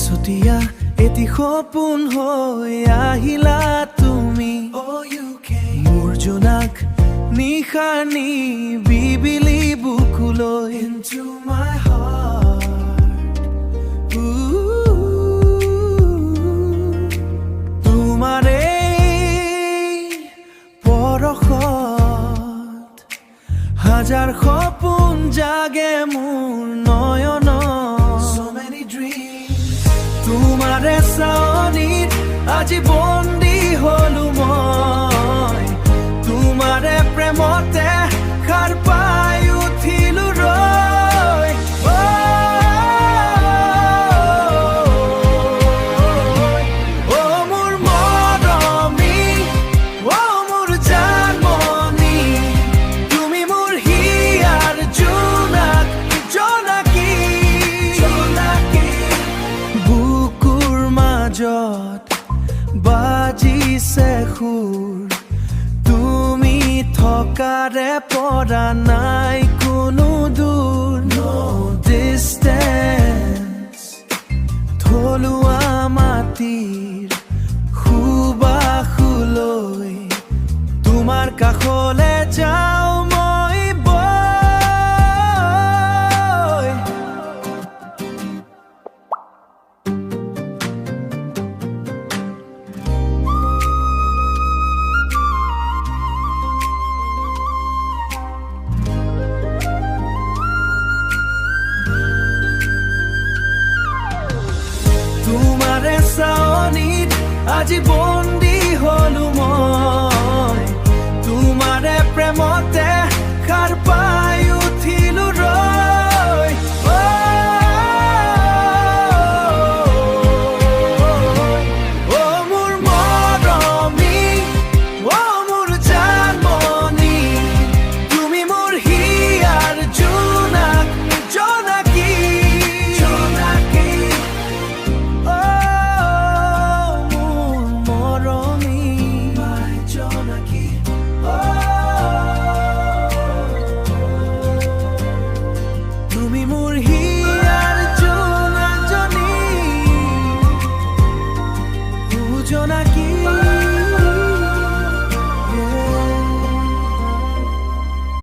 পাছতীয়া এটি সপোন হৈ আহিলা তুমি মোৰ জোনাক নিশাৰ নি বিবিলি বুকুলৈ into my heart তোমাৰে পৰশত হাজাৰ সপোন জাগে মোৰ নয়ন so many dreams তোমাৰে চাৱনিত আজি বন্দী হলো মই তোমাৰে প্ৰেমতে খাৰ পাই উঠিলো ৰৈ অ মোৰ মৰমী অ মোৰ জানমণি তুমি মোৰ হিয়াৰ জোনাক জোনাকী বুকুৰ মাজত বাজিছে সুৰ তুমি থকাৰে পৰা নাই কোনো দূৰ no distance থলুৱা মাটিৰ সুবাসলৈ তোমাৰ কাষলে যাওঁ মই বৈ তোমাৰে চাৱনিত আজি বন্দী হলো মই তোমাৰে প্ৰেমতে খাৰ পাই